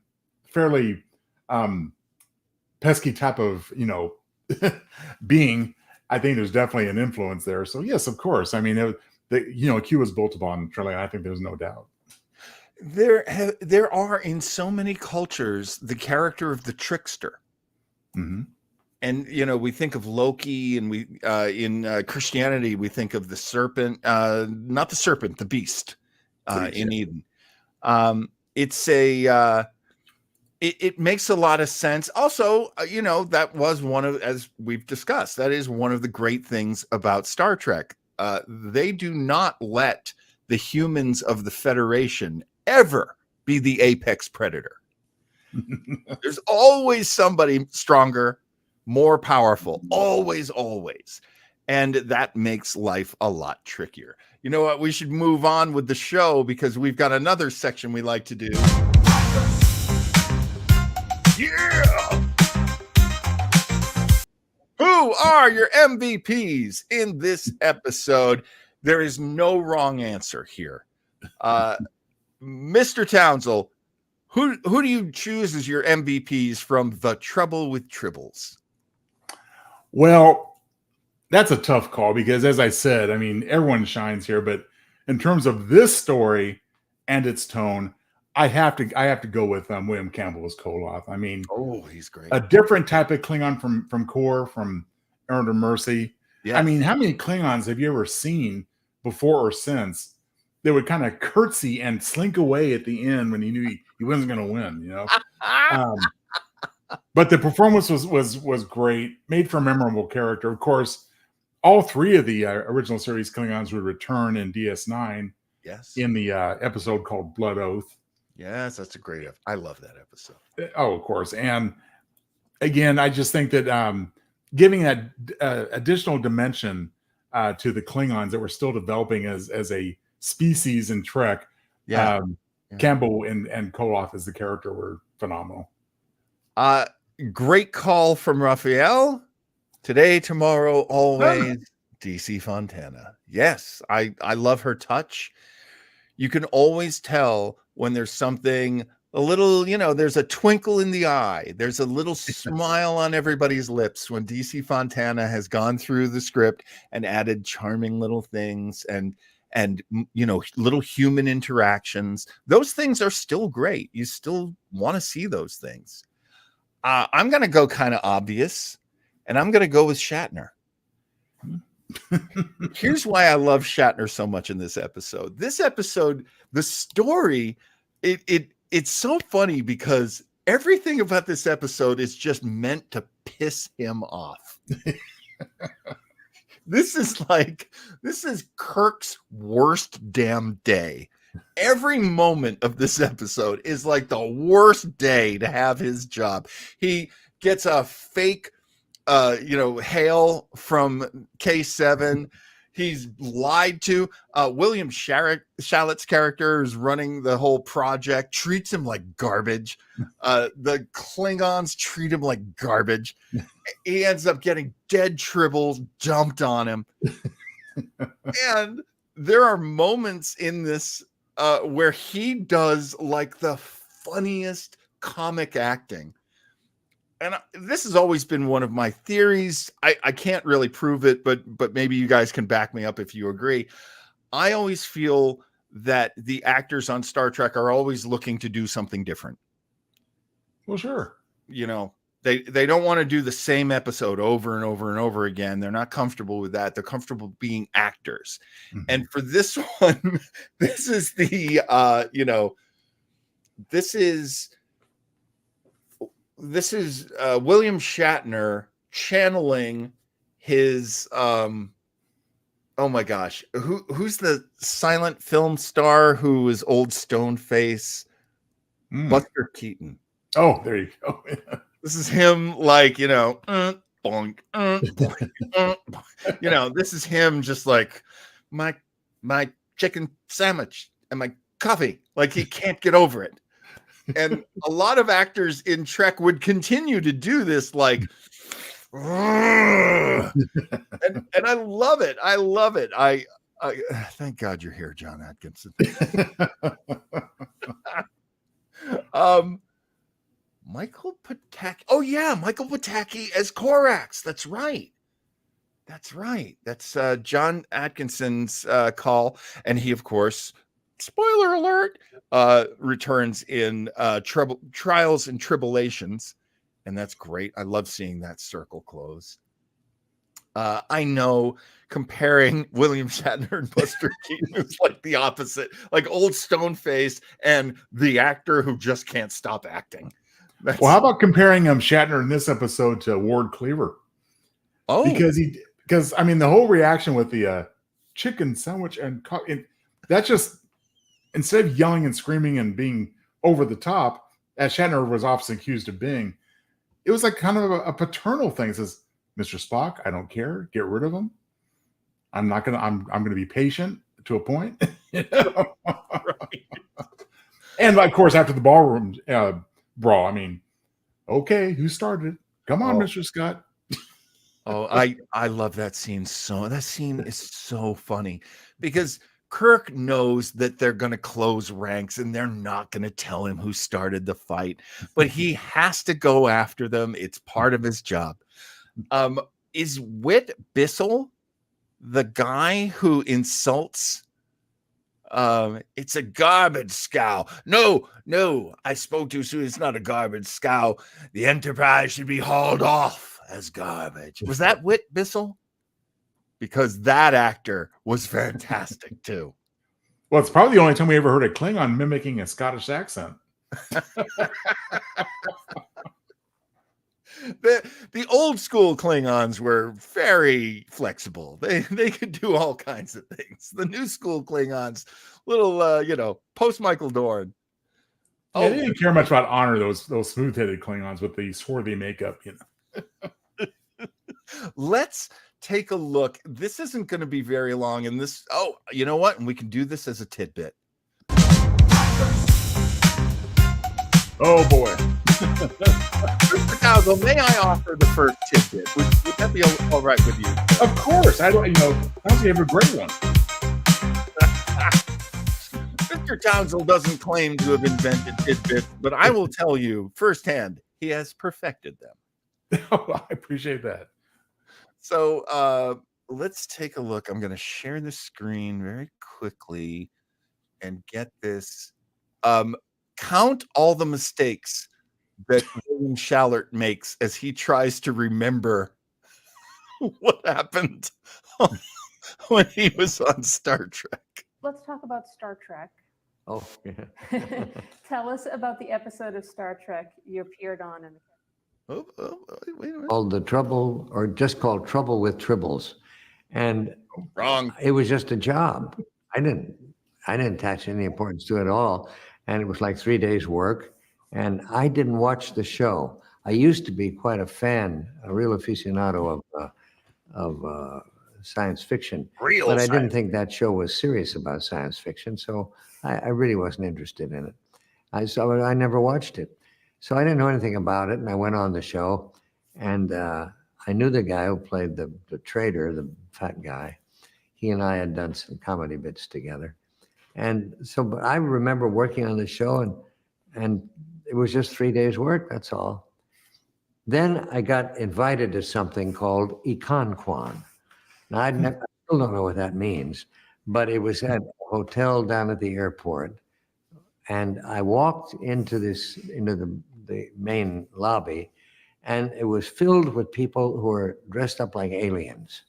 fairly pesky type of, being, I think there's definitely an influence there. So yes, of course. I mean, Q was built upon Trillian. I think there's no doubt. There are in so many cultures the character of the trickster. Mm-hmm. And we think of Loki, and we in Christianity we think of the serpent, not the serpent, the beast, in Eden. It's it makes a lot of sense. Also, that was one of, as we've discussed, that is one of the great things about Star Trek. They do not let the humans of the Federation ever be the apex predator. There's always somebody stronger, more powerful, always. And that makes life a lot trickier. You know what? We should move on with the show because we've got another section we like to do. Yeah! Who are your MVPs in this episode? There is no wrong answer here. Mr. Townsel, who do you choose as your MVPs from The Trouble with Tribbles? Well, that's a tough call because, as I said, I mean, everyone shines here, but in terms of this story and its tone, I have to go with William Campbell as Koloth. I mean, he's great. A different type of Klingon from Kor, from Errand of Mercy. Yes. I mean, how many Klingons have you ever seen before or since that would kind of curtsy and slink away at the end when he knew he wasn't going to win? But the performance was great, made for a memorable character. Of course, all three of the original series Klingons would return in DS9. Yes. In the episode called Blood Oath. Yes, that's a great. I love that episode. Oh, of course. And again, I just think that giving that additional dimension to the Klingons that we're still developing as a species in Trek, Campbell and Koloth as the character were phenomenal. Great call from Raphael. Today, tomorrow, always, DC Fontana. Yes, I love her touch. You can always tell when there's something a little, there's a twinkle in the eye. There's a little smile on everybody's lips when DC Fontana has gone through the script and added charming little things and little human interactions. Those things are still great. You still want to see those things. I'm going to go kind of obvious, and I'm going to go with Shatner. Here's why I love Shatner so much in this episode. This episode, the story, it's so funny because everything about this episode is just meant to piss him off. This is Kirk's worst damn day. Every moment of this episode is like the worst day to have his job. He gets a fake hail from K7. He's lied to. William Shallett's character is running the whole project, treats him like garbage. The Klingons treat him like garbage. He ends up getting dead Tribbles dumped on him. And there are moments in this where he does like the funniest comic acting. And this has always been one of my theories. I can't really prove it, but maybe you guys can back me up if you agree. I always feel that the actors on Star Trek are always looking to do something different. Well, sure. They don't want to do the same episode over and over and over again. They're not comfortable with that. They're comfortable being actors. Mm-hmm. And for this one, this is the this is William Shatner channeling his oh my gosh, who's the silent film star who is old stone face? Buster Keaton. Oh, there you go. This is him, like, boink, boink, this is him just like my chicken sandwich and my coffee. Like, he can't get over it. And a lot of actors in Trek would continue to do this, like, and I love it. I love it. I Thank God you're here, John Atkinson. um, Michael Pataki. Oh yeah, Michael Pataki as Korax. That's right. That's John Atkinson's call, and he, of course, spoiler alert, returns in Trials and Tribulations, and that's great. I love seeing that circle close. I know comparing William Shatner and Buster Keaton is like the opposite, like old stone face and the actor who just can't stop acting. Well, how about comparing Shatner in this episode to Ward Cleaver? Oh, because I mean the whole reaction with the chicken sandwich and that just, instead of yelling and screaming and being over the top, as Shatner was often accused of being, it was like kind of a paternal thing. It says, Mr. Spock, I don't care. Get rid of him. I'm gonna be patient to a point. right. And of course, after the ballroom brawl, I mean, okay, who started it? Come on, Mr. Scott. Oh, I love that scene. That scene is so funny because Kirk knows that they're going to close ranks and they're not going to tell him who started the fight, but he has to go after them. It's part of his job. Is Whit Bissell the guy who insults? It's a garbage scow. No, I spoke too soon. It's not a garbage scow. The Enterprise should be hauled off as garbage. Was that Whit Bissell? Because that actor was fantastic too. Well, it's probably the only time we ever heard a Klingon mimicking a Scottish accent. The old school Klingons were very flexible. They could do all kinds of things. The new school Klingons, little post Michael Dorn. Yeah, they didn't care much about honor those smooth-headed Klingons with the swarthy makeup, Let's take a look. This isn't going to be very long. And this, you know what? And we can do this as a tidbit. Oh boy. Mr. Townsel, may I offer the first tidbit? Would that be all right with you? Of course. I don't, Townsel, you have a great one. Mr. Townsel doesn't claim to have invented tidbits, but I will tell you firsthand, he has perfected them. Oh, I appreciate that. So let's take a look. I'm going to share the screen very quickly and get this. Count all the mistakes that William Shallert makes as he tries to remember what happened when he was on Star Trek. Let's talk about Star Trek. Oh, yeah. Tell us about the episode of Star Trek you appeared on. Wait a minute. Called the Trouble, or just called Trouble with Tribbles. And Wrong. it was just a job. I didn't attach any importance to it at all. And it was like 3 days work. And I didn't watch the show. I used to be quite a fan, a real aficionado of science fiction. But I didn't think that show was serious about science fiction. So I really wasn't interested in it. I never watched it. So I didn't know anything about it. And I went on the show. And I knew the guy who played the trader, the fat guy. He and I had done some comedy bits together. And so, but I remember working on the show, and it was just 3 days work. That's all. Then I got invited to something called Econquan. Now I still don't know what that means, but it was at a hotel down at the airport, and I walked into the main lobby, and it was filled with people who were dressed up like aliens.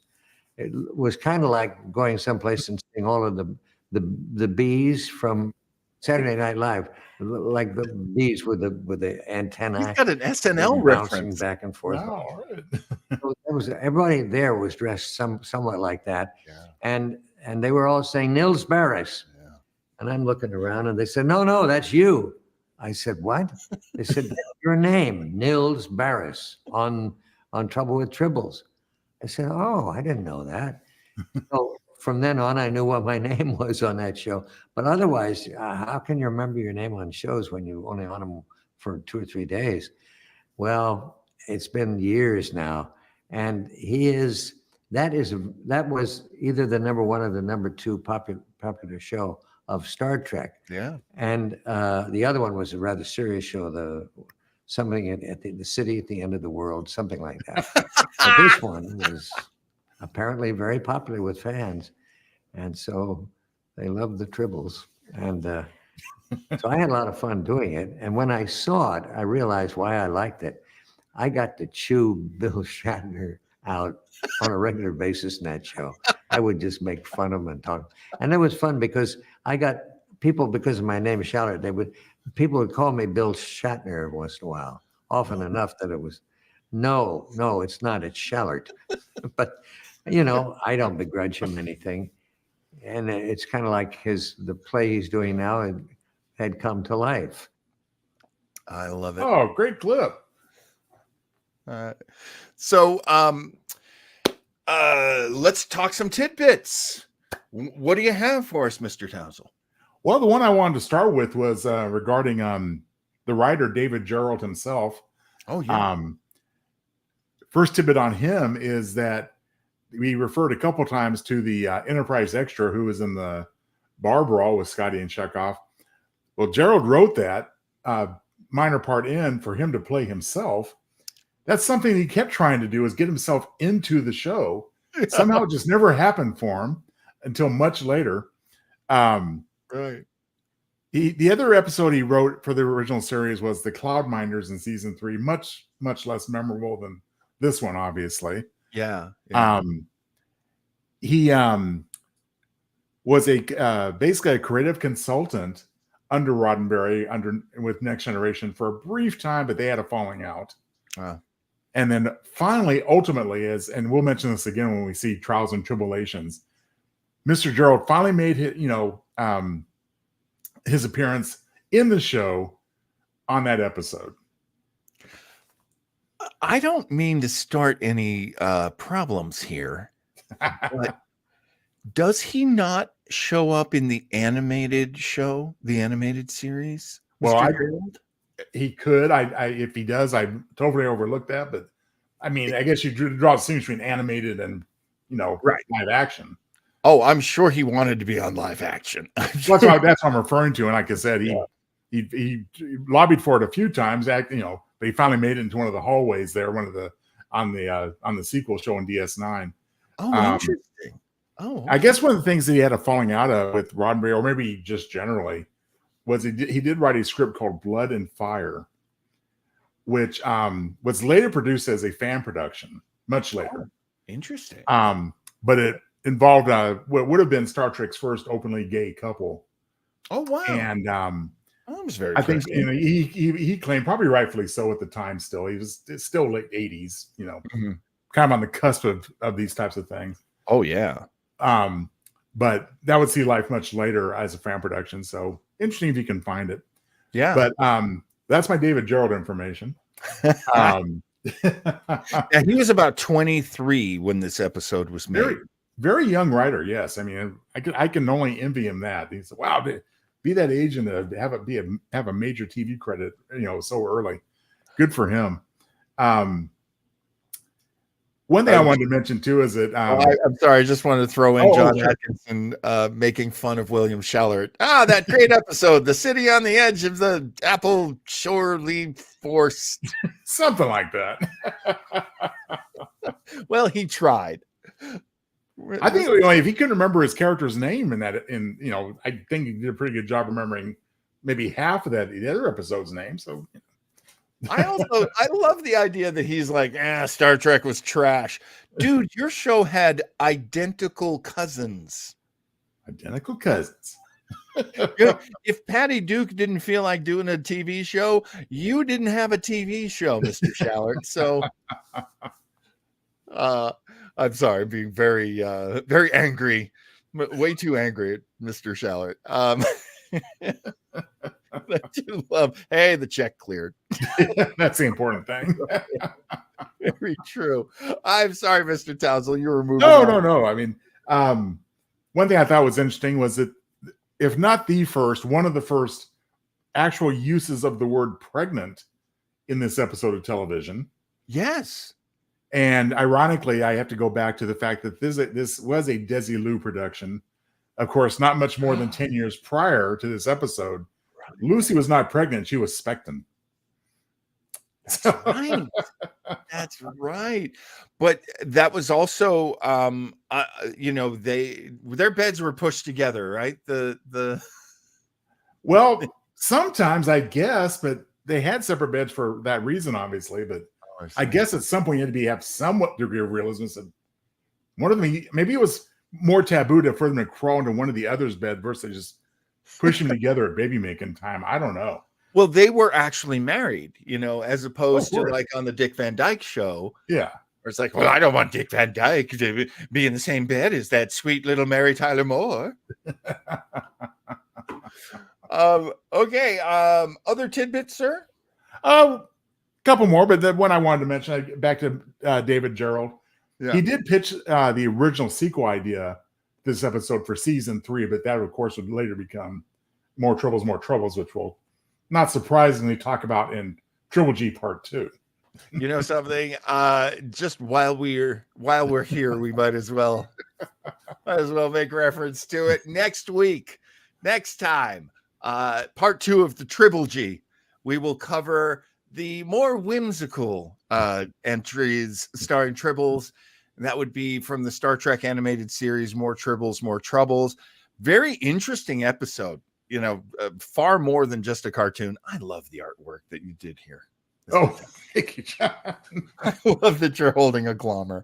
It was kind of like going someplace and seeing all of the bees from Saturday Night Live, like the bees with the antennae. He's got an SNL bouncing reference back and forth. Wow, all right. So everybody there was dressed somewhat like that, Yeah. and they were all saying Nils Barris, Yeah. and I'm looking around, and they said, "No, that's you." I said, "What?" They said, "That's your name, Nils Barris, on Trouble with Tribbles." I said, "Oh, I didn't know that." So from then on, I knew what my name was on that show. But otherwise, how can you remember your name on shows when you only on them for 2 or 3 days? Well, it's been years now, and he is that was either the number one or the number two popular show of Star Trek. Yeah. And the other one was a rather serious show, something at the city at the end of the world, something like that. But this one was apparently very popular with fans, and so they loved the Tribbles. And so I had a lot of fun doing it. And when I saw it, I realized why I liked it. I got to chew Bill Shatner out on a regular basis in that show. I would just make fun of him and talk. And it was fun because I got people, because of my name Shallert, people would call me Bill Shatner every once in a while, often enough that it was, no, it's not, it's Shallert. But, I don't begrudge him anything. And it's kind of like the play he's doing now had come to life. I love it. Oh, great clip. So let's talk some tidbits. What do you have for us, Mr. Townsel? Well, the one I wanted to start with was regarding the writer David Gerrold himself. Oh, yeah. First tidbit on him is that we referred a couple times to the Enterprise extra who was in the bar brawl with Scotty and Chekhov. Well, Gerrold wrote that minor part in for him to play himself. That's something he kept trying to do, is get himself into the show. Somehow it just never happened for him until much later. Right. The other episode he wrote for the original series was the Cloud Minders in season 3, much less memorable than this one, obviously. Yeah. He was basically a creative consultant under Roddenberry with Next Generation for a brief time, but they had a falling out. Wow. And then finally, ultimately, and we'll mention this again when we see Trials and Tribulations, Mr. Gerrold finally made his appearance in the show on that episode. I don't mean to start any problems here, but does he not show up in the animated show, the animated series? Well, he could. If he does, I totally overlooked that. But I mean, I guess you draw a distinction between animated and right, live action. Oh, I'm sure he wanted to be on live action. That's what I'm referring to. And like I said, he lobbied for it a few times. But he finally made it into one of the hallways there, on the sequel show on DS9. Oh, interesting. Oh, okay. I guess one of the things that he had a falling out of with Roddenberry, or maybe just generally, was he did write a script called Blood and Fire, which was later produced as a fan production, much later. Oh, interesting. But it involved what would have been Star Trek's first openly gay couple. Oh, wow. And that was very. I think he claimed, probably rightfully so at the time. Still, it's still late 80s. Mm-hmm. Kind of on the cusp of these types of things. Oh yeah. But that would see life much later as a fan production. So interesting if you can find it. Yeah. But that's my David Gerrold information. Yeah, he was about 23 when this episode was made. Very, very young writer. Yes, I mean, I can only envy him that. He's wow, to be that age and to have a major TV credit, so early. Good for him. One thing I wanted to mention too is that I'm sorry, I just wanted to throw in John sure. Atkinson making fun of William Shallert. That great episode, The City on the Edge of the Apple Shorely Forced. Something like that. Well, he tried. I think if he couldn't remember his character's name I think he did a pretty good job remembering maybe half of the other episode's name. So I love the idea that he's like, Star Trek was trash. Dude, your show had identical cousins. Identical cousins. If Patty Duke didn't feel like doing a TV show, you didn't have a TV show, Mr. Shallert. So I'm sorry, being very very angry, way too angry at Mr. Shallert. I do love, hey, the check cleared. That's the important thing. Very true. I'm sorry, Mr. Townsel, you were moving. No. I mean, one thing I thought was interesting was that, if not the first, one of the first actual uses of the word pregnant in this episode of television. Yes. And ironically, I have to go back to the fact that this was a Desilu production. Of course, not much more than 10 years prior to this episode. Lucy was not pregnant; she was expectant. That's right. That's right. But that was also, their beds were pushed together, right? Well, sometimes I guess, but they had separate beds for that reason, obviously. But I guess at some point you had to have somewhat degree of realism. So one of them, maybe it was more taboo for them to crawl into one of the other's bed versus just push them together at baby making time. I don't know. Well, they were actually married, as opposed to like on the Dick Van Dyke Show. Yeah. Where it's like, well, I don't want Dick Van Dyke to be in the same bed as that sweet little Mary Tyler Moore. Okay. Other tidbits, sir? Couple more, but the one I wanted to mention, back to David Gerald. Yeah. He did pitch the original sequel idea this episode for season 3, but that, of course, would later become More Troubles, which we'll not surprisingly talk about in Tribble-gy Part 2. You know something? Just while we're here, we might as well make reference to it. Next time, Part 2 of the Tribble-gy, we will cover the more whimsical entries starring Tribbles. And that would be from the Star Trek animated series, More Tribbles, More Troubles. Very interesting episode. Far more than just a cartoon. I love the artwork that you did here. Thank you, John. I love that you're holding a glommer.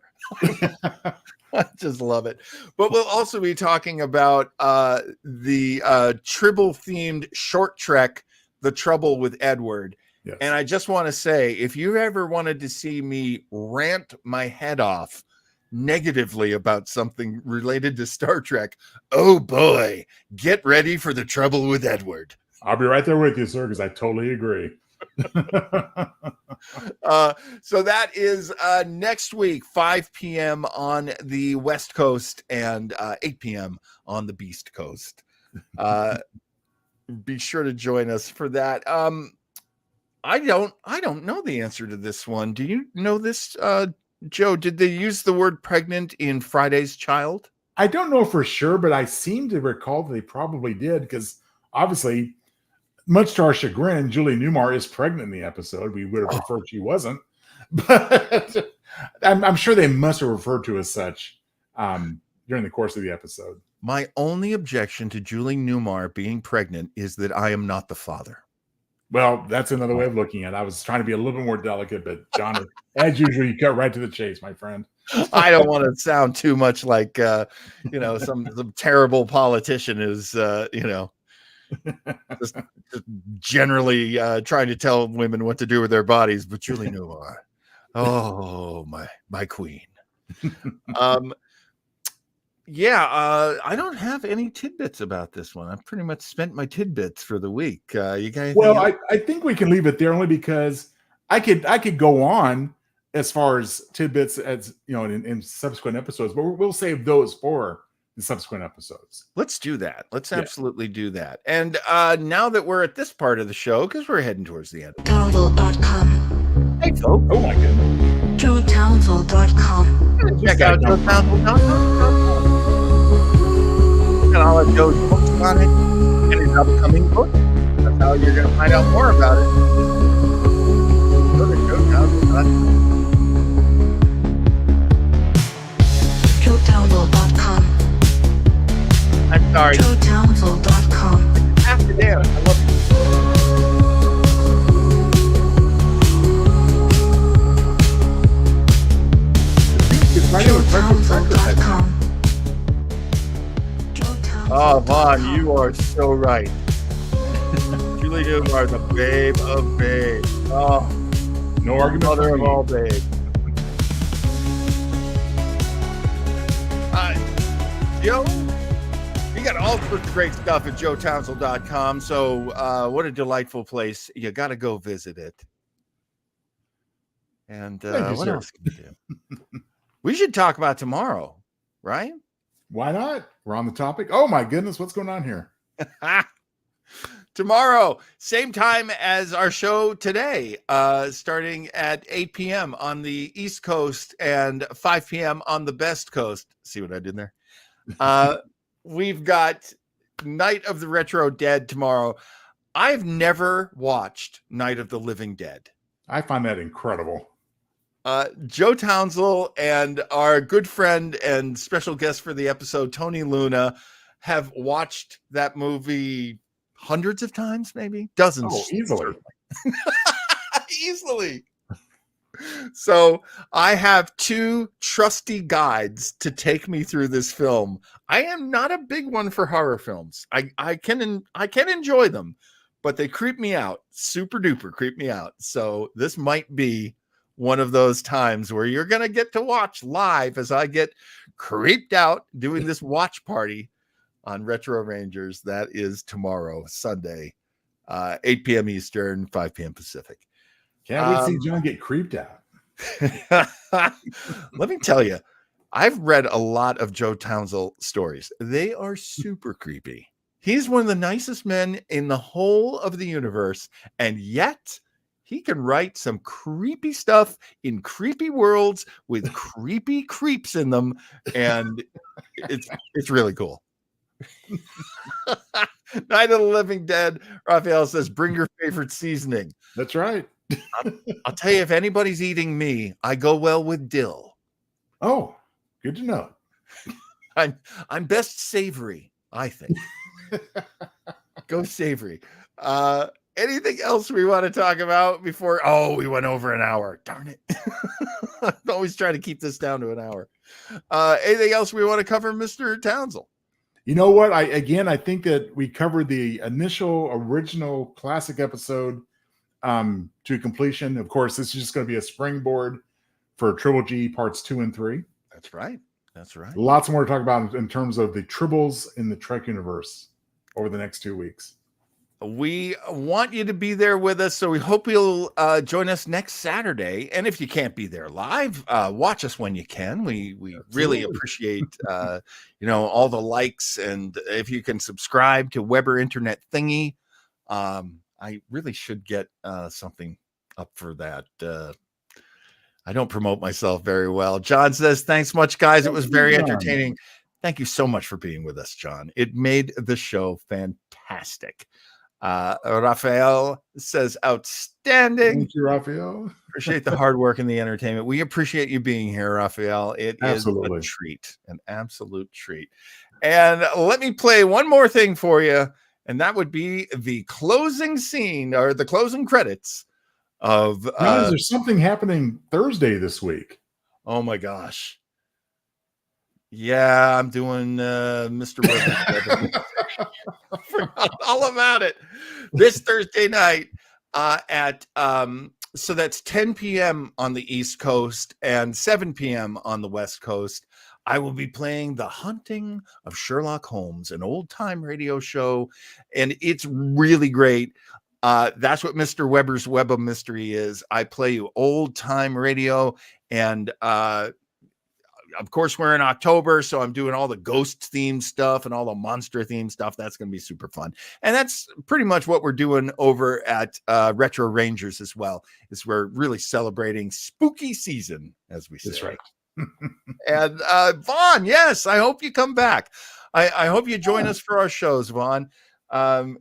I just love it. But we'll also be talking about the Tribble-themed short trek, The Trouble with Edward. Yes. And I just want to say, if you ever wanted to see me rant my head off negatively about something related to Star Trek, oh boy, get ready for The Trouble with Edward. I'll be right there with you, sir, because I totally agree. So that is next week, 5 p.m. on the West Coast and 8 p.m. on the Beast Coast. Be sure to join us for that. I don't know the answer to this one. Do you know this, Joe? Did they use the word pregnant in Friday's Child? I don't know for sure, but I seem to recall that they probably did, because obviously, much to our chagrin, Julie Newmar is pregnant in the episode. We would have preferred she wasn't, but I'm sure they must have referred to as such during the course of the episode. My only objection to Julie Newmar being pregnant is that I am not the father. Well, that's another way of looking at it. I was trying to be a little bit more delicate, but John, as usual, you cut right to the chase, my friend. I don't want to sound too much like, some terrible politician is, just generally trying to tell women what to do with their bodies. But Julie Newmar, oh my queen. I don't have any tidbits about this one. I've pretty much spent my tidbits for the week. You guys? Well, I think we can leave it there only because I could go on as far as tidbits as in subsequent episodes, but we'll save those for the subsequent episodes. Let's do that. Let's absolutely do that. And now that we're at this part of the show, because we're heading towards the end. Townsel.com. Hey, folks. Oh my goodness. JoeTownsel.com. Check out JoeTownsel.com. And all of Joe's books on it and his upcoming book. That's how you're going to find out more about it. Go to JoeTownsel.com. JoeTownsel.com. I'm sorry. JoeTownsel.com. After that, I love you. JoeTownsel.com. Oh, Vaughn, you are so right. Julie Newmar, the babe of babes. Oh, No argument. mother of all babes. Joe, you got all sorts of great stuff at JoeTownsel.com. So what a delightful place. You got to go visit it. And what else can you do? We should talk about tomorrow, right? Why not? We're on the topic. Oh my goodness, what's going on here? Tomorrow, same time as our show today, starting at 8 p.m. on the East Coast and 5 p.m. on the Best Coast. See what I did there? We've got Night of the Retro Dead tomorrow. I've never watched Night of the Living Dead. I find that incredible. Joe Townsel and our good friend and special guest for the episode, Tony Luna, have watched that movie hundreds of times, maybe dozens. Oh, easily. Easily. So I have two trusty guides to take me through this film. I am not a big one for horror films. I can enjoy them, but they creep me out. Super duper creep me out. So this might be one of those times where you're going to get to watch live as I get creeped out doing this watch party on Retro Rangers. That is tomorrow, Sunday, 8 p.m. Eastern, 5 p.m. Pacific. Can't wait to see John get creeped out. Let me tell you, I've read a lot of Joe Townsel stories. They are super creepy. He's one of the nicest men in the whole of the universe, and yet he can write some creepy stuff in creepy worlds with creepy creeps in them, and it's really cool. Night of the Living Dead. Raphael says, bring your favorite seasoning. That's right. I'll tell you, if anybody's eating me, I go well with dill. Oh, good to know. I'm best savory, I think. Go savory. Anything else we want to talk about before? Oh, we went over an hour. Darn it. I'm always trying to keep this down to an hour. Anything else we want to cover, Mr. Townsel? You know what? I think that we covered the initial original classic episode to completion. Of course, this is just going to be a springboard for Tribble-gy parts 2 and 3. That's right. That's right. Lots more to talk about in terms of the Tribbles in the Trek universe over the next 2 weeks. We want you to be there with us, so we hope you'll join us next Saturday. And if you can't be there live, watch us when you can. We really appreciate all the likes, and if you can subscribe to Weber Internet Thingy. I really should get something up for that. I don't promote myself very well. John says, thanks much, guys. It was very entertaining. Thank you so much for being with us, John. It made the show fantastic. Raphael says, outstanding. Thank you, Raphael. Appreciate the hard work and the entertainment. We appreciate you being here, Raphael. It Absolutely. is a treat, an absolute treat. And let me play one more thing for you, and that would be the closing scene or the closing credits of. There's something happening Thursday this week. Oh my gosh. Yeah, I'm doing Mr. Weber. Forgot all about it. This Thursday night at so that's 10 p.m. on the East Coast and 7 p.m. on the West Coast. I will be playing The Hunting of Sherlock Holmes, an old-time radio show, and it's really great. That's what Mr. Weber's Web of Mystery is. I play you old-time radio, and of course, we're in October, so I'm doing all the ghost-themed stuff and all the monster-themed stuff. That's going to be super fun. And that's pretty much what we're doing over at Retro Rangers as well, is we're really celebrating spooky season, as we say. That's right. And Vaughn, yes, I hope you come back. I hope you join us for our shows, Vaughn.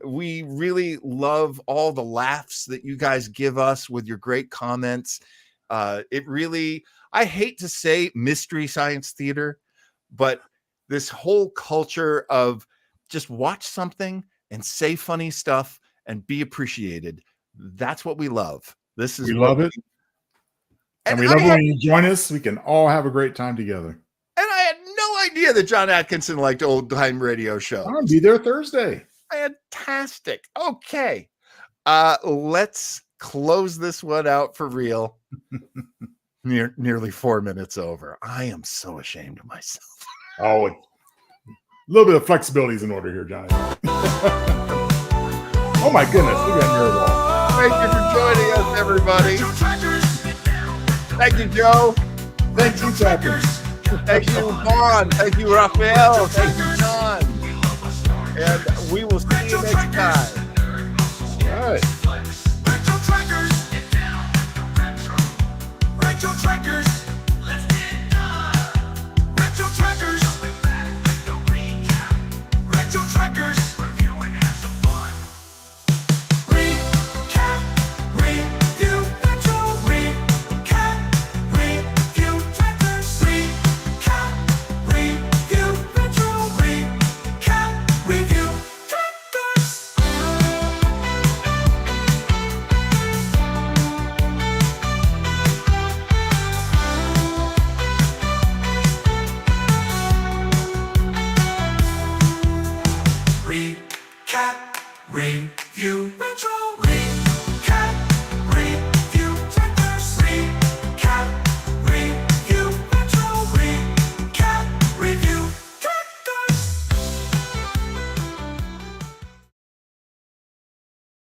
We really love all the laughs that you guys give us with your great comments. It really... I hate to say Mystery Science Theater, but this whole culture of just watch something and say funny stuff and be appreciated. That's what we love. We love it. And we love when you join us. We can all have a great time together. And I had no idea that John Atkinson liked old time radio shows. I'll be there Thursday. Fantastic. Okay. Let's close this one out for real. Nearly 4 minutes over. I am so ashamed of myself. Oh, a little bit of flexibility is in order here, Johnny. Oh my goodness, look at your wall. Thank you for joining us, everybody. Thank you, Joe. Thank you, Trackers. Thank you, Vaughn. Thank you, Raphael. Thank you, John. And we will see you next time.